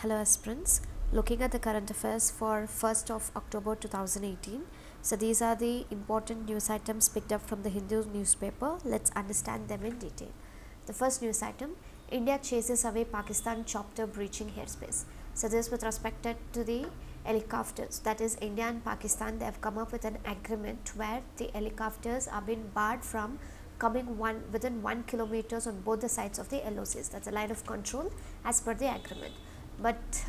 Hello aspirants, looking at the current affairs for 1st of October 2018. So these are the important news items picked up from the Hindu newspaper. Let's understand them in detail. The first news item, India chases away Pakistan chopper breaching airspace. So this with respect to the helicopters, that is India and Pakistan, they have come up with an agreement where the helicopters are being barred from coming within 1 kilometers on both the sides of the LOCs. That's a line of control as per the agreement. But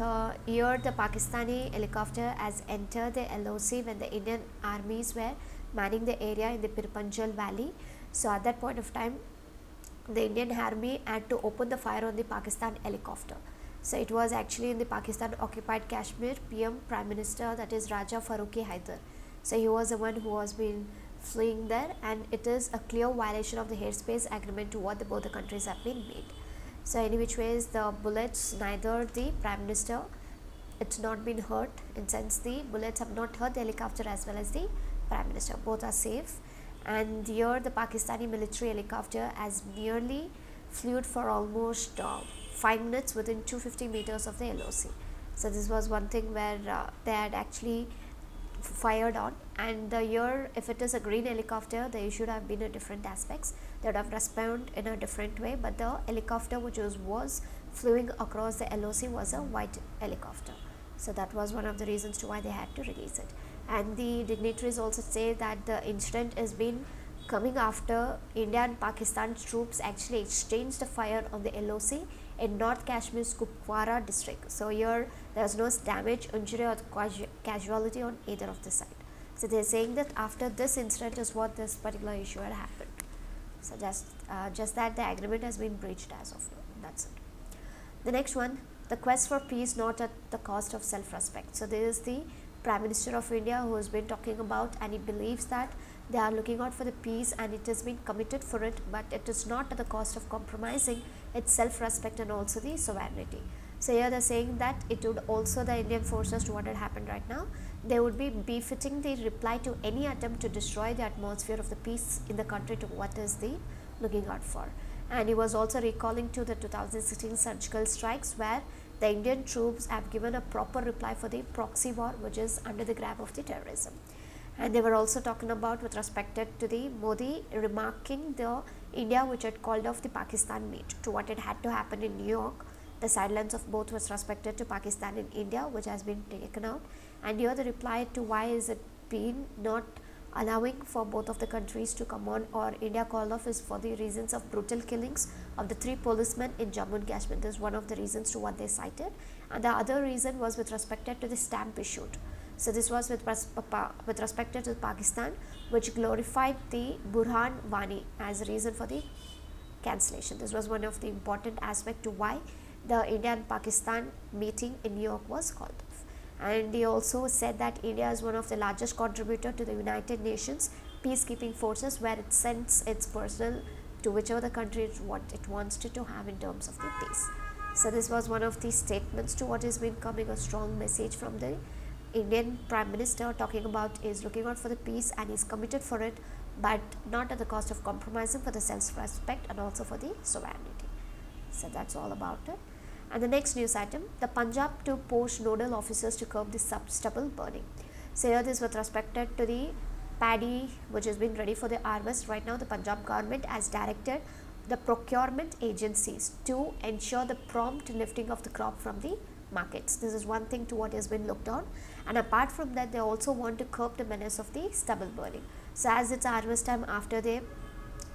here the Pakistani helicopter has entered the LOC when the Indian armies were manning the area in the Pirpanjal valley. So at that point of time, the Indian army had to open the fire on the Pakistan helicopter. So it was actually in the Pakistan occupied Kashmir, PM Prime Minister, that is Raja Farooqi Haider. So he was the one who was been fleeing there, and it is a clear violation of the airspace agreement to what both the countries have been made. So any which ways, the bullets, neither the Prime Minister, it's not been hurt, in sense the bullets have not hurt the helicopter as well as the Prime Minister. Both are safe. And here the Pakistani military helicopter has nearly flew for almost 5 minutes within 250 meters of the LOC. So this was one thing where they had actually fired on, and here if it is a green helicopter, there should have been a different aspects. They would have responded in a different way, but the helicopter which was flying across the LOC was a white helicopter. So that was one of the reasons to why they had to release it. And the dignitaries also say that the incident has been coming after India and Pakistan troops actually exchanged the fire on the LOC in North Kashmir's Kupwara district. So here there was no damage, injury or casualty on either of the side. So they are saying that after this incident is what this particular issue had happened. So just that the agreement has been breached as of now. That's it. The next one, the quest for peace not at the cost of self-respect. So this is the Prime Minister of India who has been talking about, and he believes that they are looking out for the peace and it has been committed for it, but it is not at the cost of compromising its self-respect and also the sovereignty. So here they are saying that it would also, the Indian forces, to what had happened right now, they would be befitting the reply to any attempt to destroy the atmosphere of the peace in the country to what is the looking out for. And he was also recalling to the 2016 surgical strikes where the Indian troops have given a proper reply for the proxy war which is under the grab of the terrorism. And they were also talking about with respect to the Modi remarking the India which had called off the Pakistan meet to what it had to happen in New York, the sidelines of both was respected to Pakistan and India which has been taken out. And here the reply to why is it been not allowing for both of the countries to come on, or India called off, is for the reasons of brutal killings of the 3 policemen in Jammu and Kashmir. This is one of the reasons to what they cited. And the other reason was with respect to the stamp issued. So this was with respect to Pakistan, which glorified the Burhan Wani as a reason for the cancellation. This was one of the important aspects to why the India and Pakistan meeting in New York was called off. And he also said that India is one of the largest contributor to the United Nations peacekeeping forces, where it sends its personnel to whichever the country what it wants to have in terms of the peace. So this was one of the statements to what has been coming, a strong message from the Indian Prime Minister, talking about is looking out for the peace and is committed for it, but not at the cost of compromising for the self-respect and also for the sovereignty. So that's all about it. And the next news item, the Punjab to post nodal officers to curb the stubble burning. So here this with respect to the paddy which has been ready for the harvest. Right now the Punjab government has directed the procurement agencies to ensure the prompt lifting of the crop from the markets. This is one thing to what has been looked on, and apart from that they also want to curb the menace of the stubble burning. So as it's harvest time, after they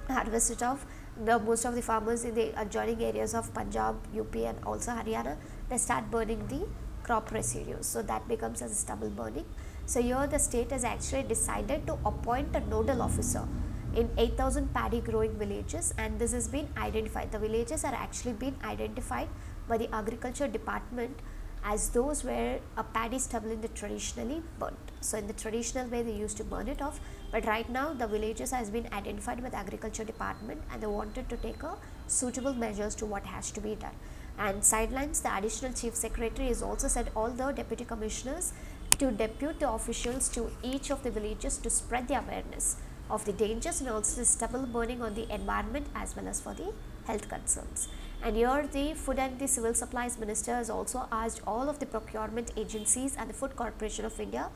harvest it off, most of the farmers in the adjoining areas of Punjab, UP and also Haryana, they start burning the crop residues. So that becomes as a stubble burning. So here the state has actually decided to appoint a nodal officer in 8,000 paddy growing villages, and this has been identified. The villages are actually been identified by the agriculture department as those where a paddy stubble in the traditionally burnt. So in the traditional way they used to burn it off, but right now the villages has been identified by the agriculture department and they wanted to take a suitable measures to what has to be done. And sidelines, the additional chief secretary has also said all the deputy commissioners to depute the officials to each of the villages to spread the awareness of the dangers and also the stubble burning on the environment as well as for the health concerns. And here the Food and the Civil Supplies Minister has also asked all of the procurement agencies and the Food Corporation of India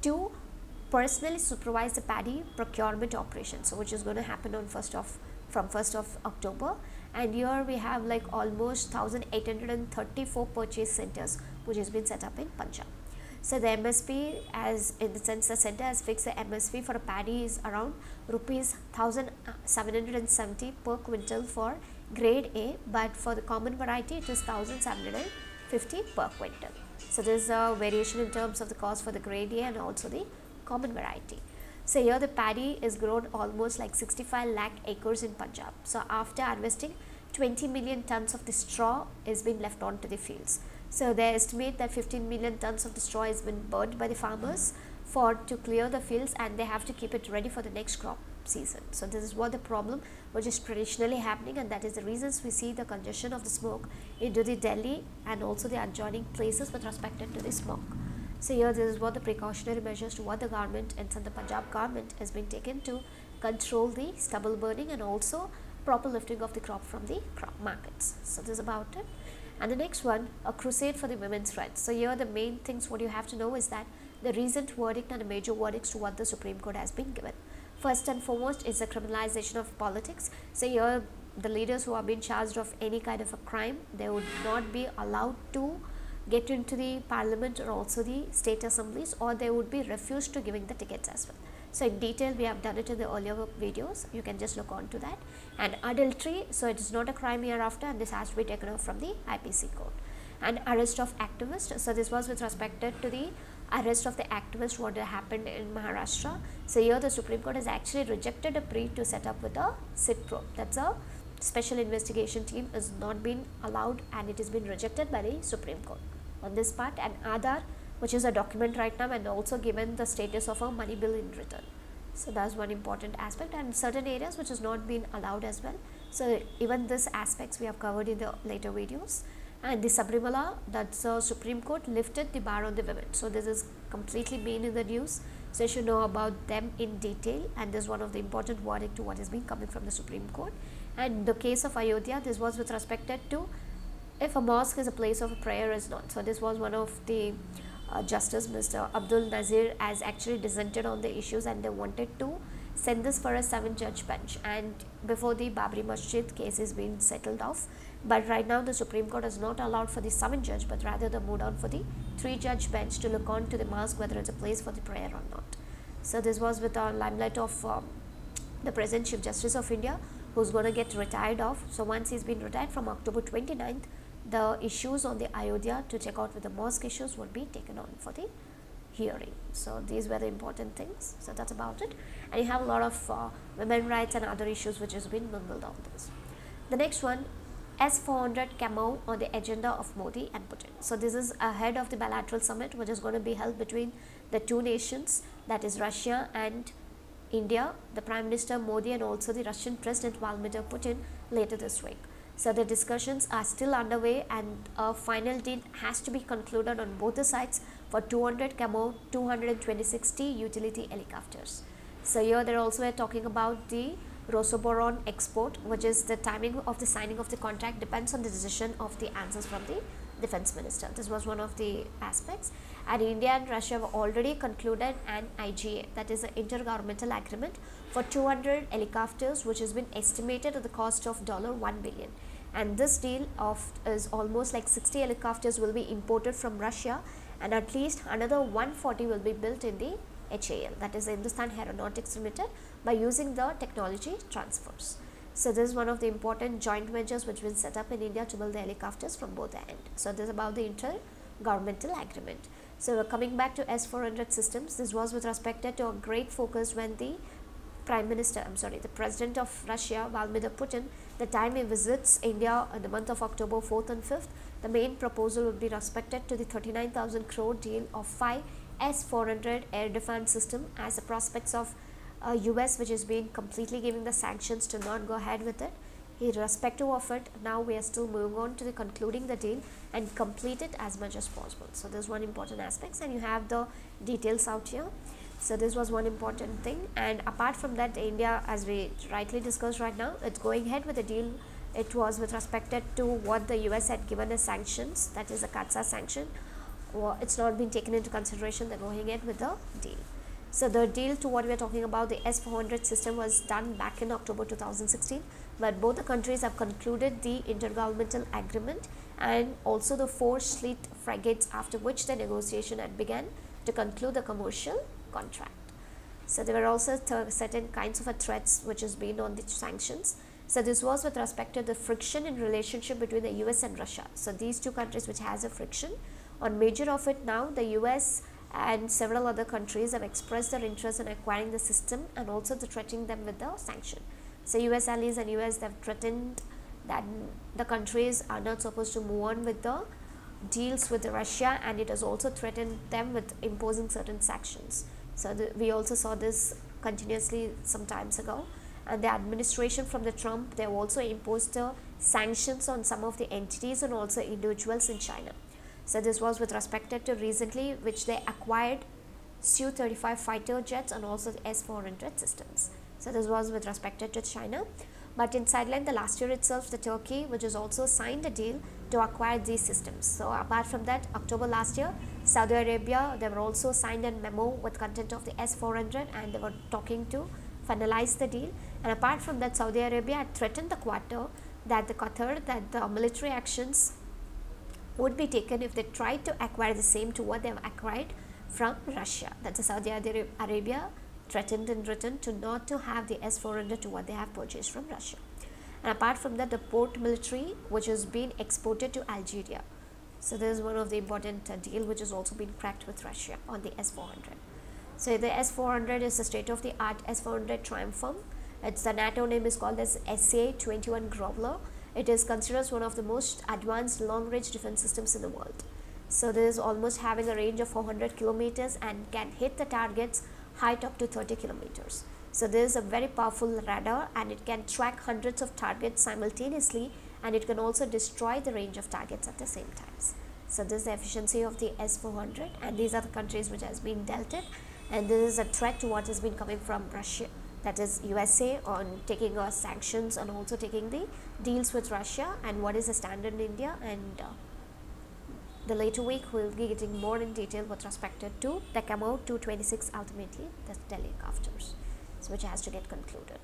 to personally supervise the paddy procurement operation, so which is going to happen on from 1st of October. And here we have like almost 1834 purchase centers which has been set up in Punjab. So the MSP, as in the sense the center has fixed the MSP for a paddy is around rupees 1770 per quintal for grade A, but for the common variety it is 1750 per quintal. So there is a variation in terms of the cost for the grade A and also the common variety. So here the paddy is grown almost like 65 lakh acres in Punjab. So after harvesting, 20 million tons of the straw is being left onto the fields. So they estimate that 15 million tons of the straw has been burned by the farmers to clear the fields, and they have to keep it ready for the next crop season. So this is what the problem which is traditionally happening, and that is the reasons we see the congestion of the smoke into the Delhi and also the adjoining places with respect to the smoke. So here this is what the precautionary measures to what the government and the Punjab government has been taken to control the stubble burning and also proper lifting of the crop from the crop markets. So this is about it. And the next one, a crusade for the women's rights. So here the main things what you have to know is that the recent verdict and the major verdicts to what the Supreme Court has been given. First and foremost is the criminalization of politics. So here the leaders who have been charged of any kind of a crime, they would not be allowed to get into the parliament or also the state assemblies, or they would be refused to giving the tickets as well. So in detail we have done it in the earlier videos, you can just look on to that. And adultery, so it is not a crime hereafter, and this has to be taken off from the IPC code. And arrest of activists, so this was with respect to the arrest of the activist what happened in Maharashtra. So here the Supreme Court has actually rejected a plea to set up with a SIT probe, that's a special investigation team, is not been allowed, and it has been rejected by the Supreme Court on this part. And Aadhaar, which is a document right now, and also given the status of a money bill in return. So that's one important aspect, and certain areas which has not been allowed as well. So even this aspects we have covered in the later videos. And the Sabrimala, that's the Supreme Court lifted the bar on the women. So this is completely been in the news. So you should know about them in detail, and this is one of the important verdict to what has been coming from the Supreme Court. And the case of Ayodhya, this was with respect to if a mosque is a place of prayer is not. So this was one of the Justice Mr. Abdul Nazir has actually dissented on the issues, and they wanted to send this for a 7-judge bench, and before the Babri Masjid case is being settled off. But right now the Supreme Court has not allowed for the 7-judge, but rather they moved on for the 3-judge bench to look on to the mosque whether it's a place for the prayer or not. So this was with the limelight of the present Chief Justice of India, who's going to get retired off. So once he's been retired from October 29th, the issues on the Ayodhya to check out with the mosque issues would be taken on for the hearing. So these were the important things. So that's about it. And you have a lot of women rights and other issues which has been mingled on this. The next one, S-400 camo on the agenda of Modi and Putin. So this is ahead of the bilateral summit which is going to be held between the two nations, that is Russia and India, the Prime Minister Modi and also the Russian President Vladimir Putin later this week. So the discussions are still underway, and a final deal has to be concluded on both the sides for 200 camo, 226 utility helicopters. So here they also are talking about the Rosoboron export, which is the timing of the signing of the contract depends on the decision of the answers from the defense minister. This was one of the aspects. And India and Russia have already concluded an IGA, that is an intergovernmental agreement for 200 helicopters, which has been estimated at the cost of $1 billion. And this deal is almost like 60 helicopters will be imported from Russia, and at least another 140 will be built in the HAL, that is Hindustan Aeronautics Limited, by using the technology transfers. So this is one of the important joint ventures which will set up in India to build the helicopters from both ends. So this is about the intergovernmental agreement. So coming back to S-400 systems, this was with respect to a great focus when the the President of Russia, Vladimir Putin, the time he visits India in the month of October 4th and 5th, the main proposal would be respected to the 39,000 crore deal of 5 S-400 air defense system, as the prospects of US, which is being completely giving the sanctions to not go ahead with it. Irrespective of it, now we are still moving on to the concluding the deal and complete it as much as possible. So this is one important aspect, and you have the details out here. So this was one important thing. And apart from that, India, as we rightly discussed right now, it's going ahead with the deal it was with respect to what the US had given as sanctions, that is a CAATSA sanction. It's not been taken into consideration. They're going ahead with the deal. So the deal to what we are talking about, the S-400 system, was done back in October 2016, but both the countries have concluded the intergovernmental agreement and also the 4 fleet frigates, after which the negotiation had begun to conclude the commercial contract. So there were also certain kinds of threats which has been on the sanctions. So this was with respect to the friction in relationship between the US and Russia. So these two countries which has a friction on major of it now, the US and several other countries have expressed their interest in acquiring the system and also threatening them with the sanction. So US allies and US have threatened that the countries are not supposed to move on with the deals with Russia, and it has also threatened them with imposing certain sanctions. So we also saw this continuously some times ago, and the administration from the Trump, they have also imposed the sanctions on some of the entities and also individuals in China. So this was with respect to recently which they acquired Su-35 fighter jets and also the S-400 systems. So this was with respect to China. But in sideline, the last year itself, the Turkey, which has also signed a deal to acquire these systems. So apart from that, October last year, Saudi Arabia, they were also signed a memo with content of the S-400, and they were talking to finalize the deal. And apart from that, Saudi Arabia had threatened the Qatar that the military actions would be taken if they tried to acquire the same to what they have acquired from Russia. That's the Saudi Arabia threatened in written to not to have the S-400 to what they have purchased from Russia. And apart from that, the port military which has been exported to Algeria. So this is one of the important deal which has also been cracked with Russia on the S-400. So the S-400 is the state-of-the-art S-400 TRANSFORM. It's the NATO name is called as SA-21 Growler. It is considered one of the most advanced long-range defense systems in the world. So this is almost having a range of 400 kilometers and can hit the target's height up to 30 kilometers. So this is a very powerful radar, and it can track hundreds of targets simultaneously, and it can also destroy the range of targets at the same time. So this is the efficiency of the S-400, and these are the countries which has been dealt it, and this is a threat to what has been coming from Russia, that is USA, on taking sanctions and also taking the deals with Russia, and what is the standard in India. And the later week we will be getting more in detail with respect to the CAMO 226 ultimately, the helicopters, so which has to get concluded.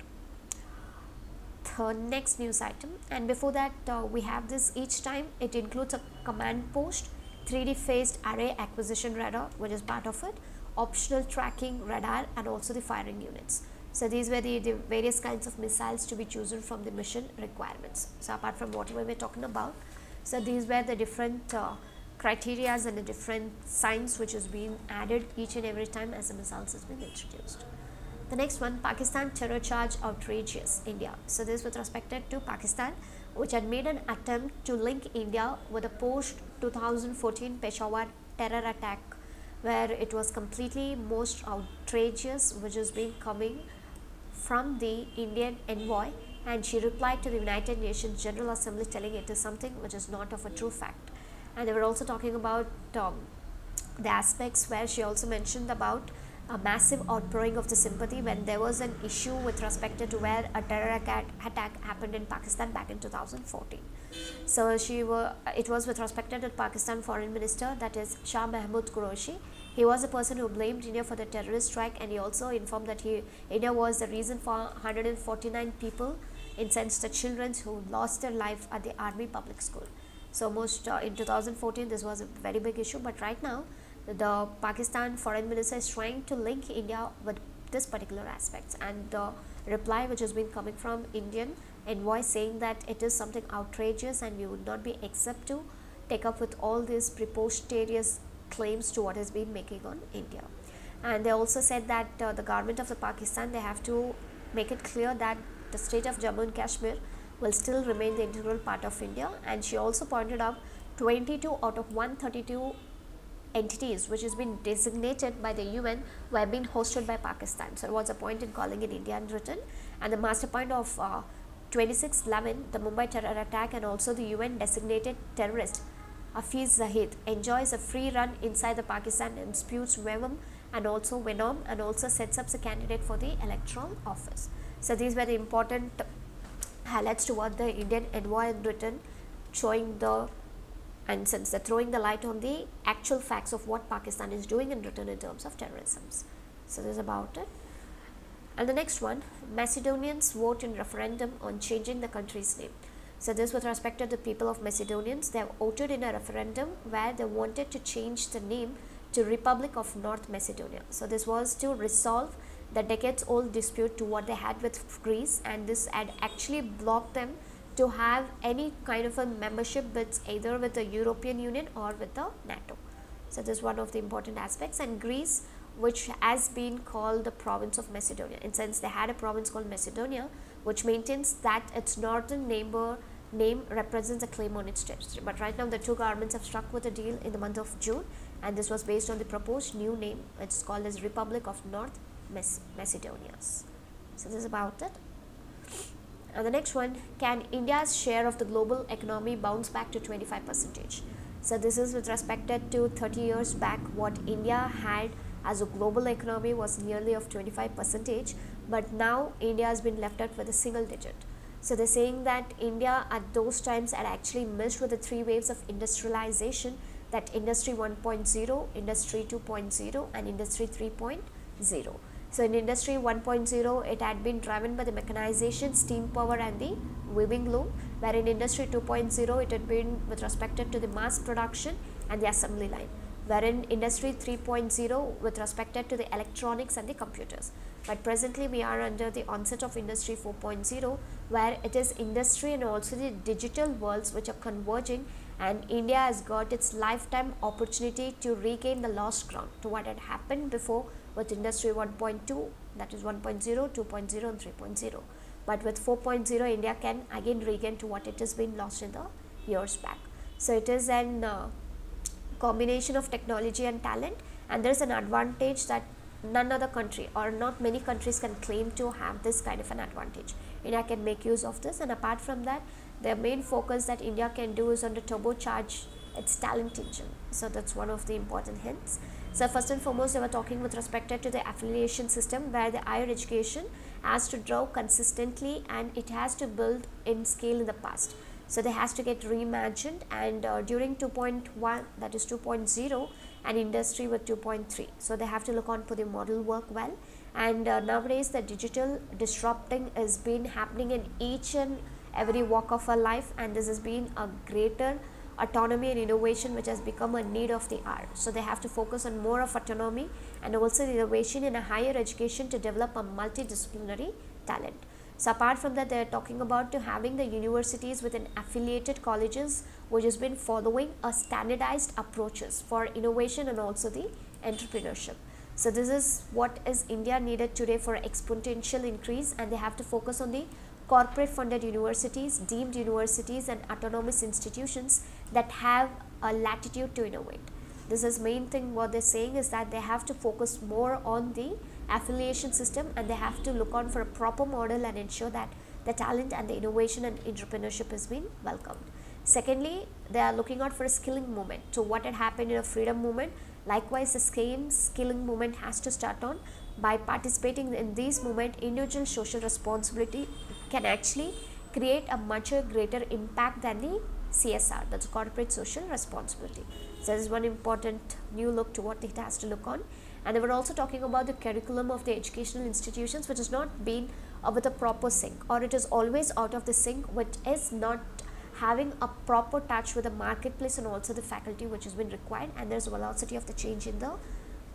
The next news item, and before that we have this each time, it includes a command post, 3D phased array acquisition radar which is part of it, optional tracking radar, and also the firing units. So these were the various kinds of missiles to be chosen from the mission requirements. So apart from whatever we are talking about, so these were the different criteria and the different signs which is being added each and every time as the missiles has been introduced. The next one, Pakistan terror charge outrageous India. So this with respect to Pakistan, which had made an attempt to link India with a post 2014 Peshawar terror attack, where it was completely most outrageous, which has been coming from the Indian envoy, and she replied to the United Nations General Assembly telling it is something which is not of a true fact. And they were also talking about the aspects where she also mentioned about a massive outpouring of the sympathy when there was an issue with respect to where a terror attack happened in Pakistan back in 2014. So it was with respect to the Pakistan Foreign Minister, that is Shah Mahmood Qureshi. He was the person who blamed India for the terrorist strike, and he also informed that India was the reason for 149 people, in sense the children who lost their life at the army public school. So in 2014 this was a very big issue, but right now the Pakistan Foreign Minister is trying to link India with this particular aspects, and the reply which has been coming from Indian envoy saying that it is something outrageous and we would not be accept to take up with all these preposterous claims to what has been making on India. And they also said that the government of the Pakistan, they have to make it clear that the state of Jammu and Kashmir will still remain the integral part of India. And she also pointed out 22 out of 132 entities which has been designated by the UN were being hosted by Pakistan. So what's the point in calling it India and written? And the master point of 26/11, the Mumbai terror attack, and also the UN designated terrorist Hafiz Zahid enjoys a free run inside the Pakistan and spews venom and also sets up a candidate for the electoral office. So these were the important highlights toward the Indian envoy in Britain, showing the and since they're throwing the light on the actual facts of what Pakistan is doing in Britain in terms of terrorism. So this is about it. And the next one, Macedonians vote in referendum on changing the country's name. So this with respect to the people of Macedonians, they have voted in a referendum where they wanted to change the name to Republic of North Macedonia. So this was to resolve the decades old dispute to what they had with Greece, and this had actually blocked them to have any kind of a membership with either with the European Union or with the NATO. So this is one of the important aspects. And Greece, which has been called the province of Macedonia, in sense they had a province called Macedonia, which maintains that its northern neighbor name represents a claim on its territory. But right now the two governments have struck with a deal in the month of June, and this was based on the proposed new name. It's called as Republic of North Macedonia. So this is about it. And the next one, can India's share of the global economy bounce back to 25%? So this is with respect to 30 years back, what India had as a global economy was nearly of 25%, but now India has been left out with a single digit. So they're saying that India at those times had actually missed with the three waves of industrialization, that Industry 1.0, Industry 2.0 and Industry 3.0. So in Industry 1.0, it had been driven by the mechanization, steam power and the weaving loom, where in Industry 2.0, it had been with respect to the mass production and the assembly line, wherein Industry 3.0 with respect to the electronics and the computers. But presently we are under the onset of Industry 4.0, where it is industry and also the digital worlds which are converging, and India has got its lifetime opportunity to regain the lost ground to what had happened before with Industry 1.2, that is 1.0, 2.0 and 3.0. But with 4.0, India can again regain to what it has been lost in the years back. So it is an combination of technology and talent, and there is an advantage that none other country or not many countries can claim to have this kind of an advantage. India can make use of this, and apart from that, the main focus that India can do is on the turbocharge its talent engine. So that's one of the important hints. So first and foremost, they were talking with respect to the affiliation system, where the higher education has to grow consistently and it has to build in scale in the past. So they has to get reimagined, and during 2.1, that is 2.0, and industry with 2.3. So they have to look on for the model work well, and nowadays the digital disrupting is been happening in each and every walk of our life, and this has been a greater autonomy and innovation which has become a need of the hour. So they have to focus on more of autonomy and also the innovation in a higher education to develop a multidisciplinary talent. So apart from that, they are talking about to having the universities within affiliated colleges which has been following a standardized approaches for innovation and also the entrepreneurship. So this is what is India needed today for exponential increase, and they have to focus on the corporate funded universities, deemed universities and autonomous institutions that have a latitude to innovate. This is main thing what they're saying is that they have to focus more on the affiliation system, and they have to look on for a proper model and ensure that the talent and the innovation and entrepreneurship has been welcomed. Secondly, they are looking out for a skilling movement. So what had happened in a freedom movement, likewise the same skilling movement has to start on. By participating in this movement, individual social responsibility can actually create a much greater impact than the CSR, that's corporate social responsibility. So this is one important new look to what it has to look on. And they were also talking about the curriculum of the educational institutions, which has not been with a proper sync, or it is always out of the sync, which is not having a proper touch with the marketplace and also the faculty which has been required, and there's a velocity of the change in the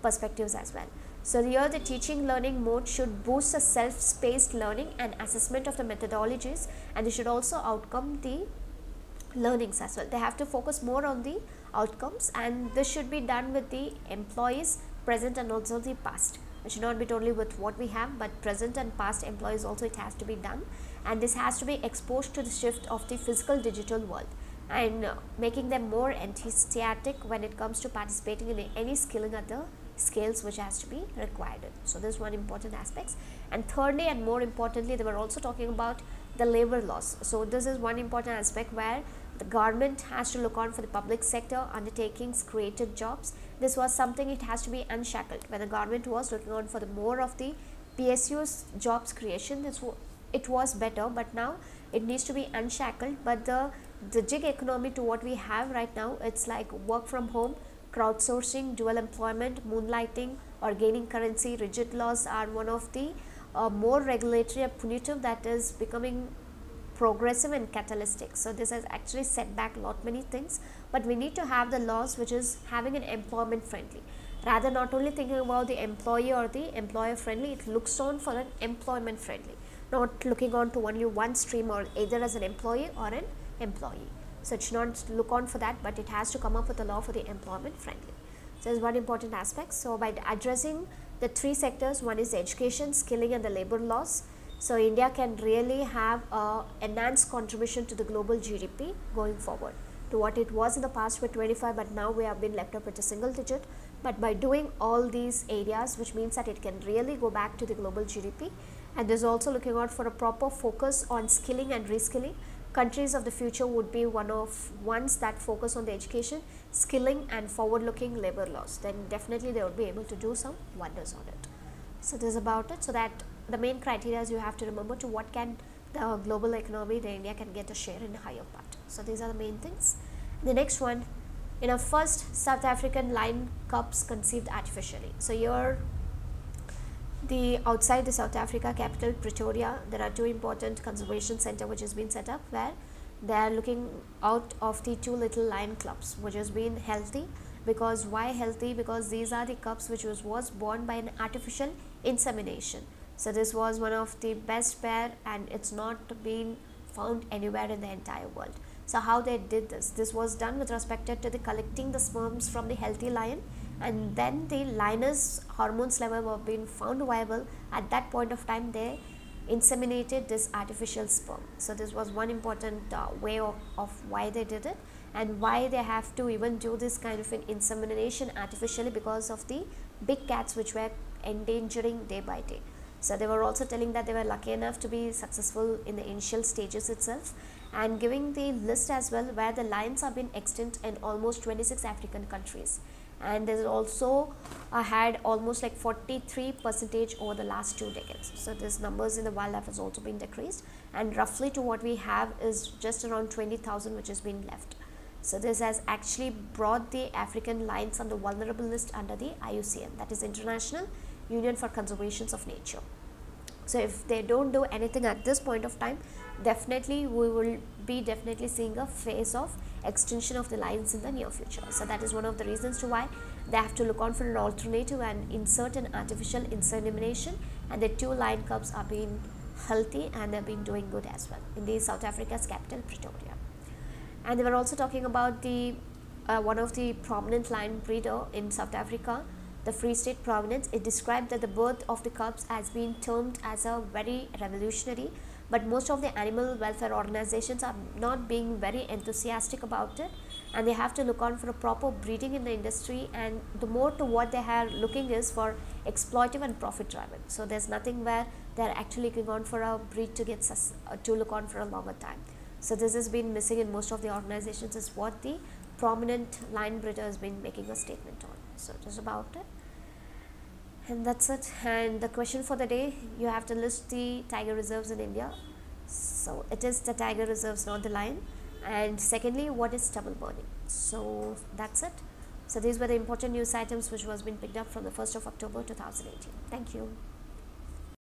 perspectives as well. So here the teaching learning mode should boost the self-spaced learning and assessment of the methodologies, and they should also outcome the learnings as well. They have to focus more on the outcomes, and this should be done with the employees present and also the past. It should not be totally with what we have, but present and past employees also it has to be done, and this has to be exposed to the shift of the physical digital world, and making them more enthusiastic when it comes to participating in any skilling at the scales which has to be required. So this is one important aspects. And thirdly and more importantly, they were also talking about the labor laws. So this is one important aspect where the government has to look on for the public sector undertakings created jobs. This was something it has to be unshackled. When the government was looking on for the more of the PSU's jobs creation, it was better, but now it needs to be unshackled. But the gig economy to what we have right now, it's like work from home, crowdsourcing, dual employment, moonlighting, or gaining currency. Rigid laws are one of the more regulatory and punitive that is becoming progressive and catalytic. So this has actually set back lot many things, but we need to have the laws which is having an employment friendly, rather not only thinking about the employee or the employer friendly, it looks on for an employment friendly, not looking on to only one stream, or either as an employee or an employee. So it should not look on for that, but it has to come up with a law for the employment friendly. So this is one important aspect. So by addressing the three sectors, one is education, skilling, and the labor laws, so India can really have a enhanced contribution to the global GDP going forward to what it was in the past with 25, but now we have been left up with a single digit. But by doing all these areas, which means that it can really go back to the global GDP, and there's also looking out for a proper focus on skilling and reskilling. Countries of the future would be ones that focus on the education, skilling, and forward-looking labor laws. Then definitely they would be able to do some wonders on it. So this is about it. So that the main criteria you have to remember to what can the global economy, the India can get a share in a higher part. So these are the main things. The next one, in a first South African lion cubs conceived artificially. So here, the outside the South Africa capital Pretoria, there are two important conservation center which has been set up, where they are looking out of the two little lion cubs which has been healthy. Because why healthy? Because these are the cubs which was born by an artificial insemination. So this was one of the best pair, and it's not been found anywhere in the entire world. So how they did this? This was done with respect to the collecting the sperms from the healthy lion, and then the lioness hormones level were being found viable. At that point of time, they inseminated this artificial sperm. So this was one important way of why they did it, and why they have to even do this kind of an insemination artificially, because of the big cats which were endangering day by day. So they were also telling that they were lucky enough to be successful in the initial stages itself, and giving the list as well, where the lions have been extinct in almost 26 African countries. And there's also had almost like 43% over the last 2 decades. So these numbers in the wildlife has also been decreased, and roughly to what we have is just around 20,000 which has been left. So this has actually brought the African lions on the vulnerable list under the IUCN, that is International Union for Conservation of Nature. So if they don't do anything at this point of time, definitely we will be definitely seeing a phase of extinction of the lions in the near future. So that is one of the reasons to why they have to look on for an alternative and insert an artificial insemination, and the two lion cubs are being healthy and they've been doing good as well in the South Africa's capital Pretoria. And they were also talking about the one of the prominent lion breeder in South Africa, the Free State Prominence. It described that the birth of the cubs has been termed as a very revolutionary, but most of the animal welfare organizations are not being very enthusiastic about it, and they have to look on for a proper breeding in the industry, and the more to what they are looking is for exploitive and profit driven. So there's nothing where they're actually looking on for a breed to get to look on for a longer time. So this has been missing in most of the organizations, is what the prominent lion breeder has been making a statement on. So just about it, and that's it. And the question for the day, you have to list the tiger reserves in India. So it is the tiger reserves, not the lion. And secondly, what is stubble burning? So that's it. So these were the important news items which was been picked up from the 1st of October 2018. Thank you.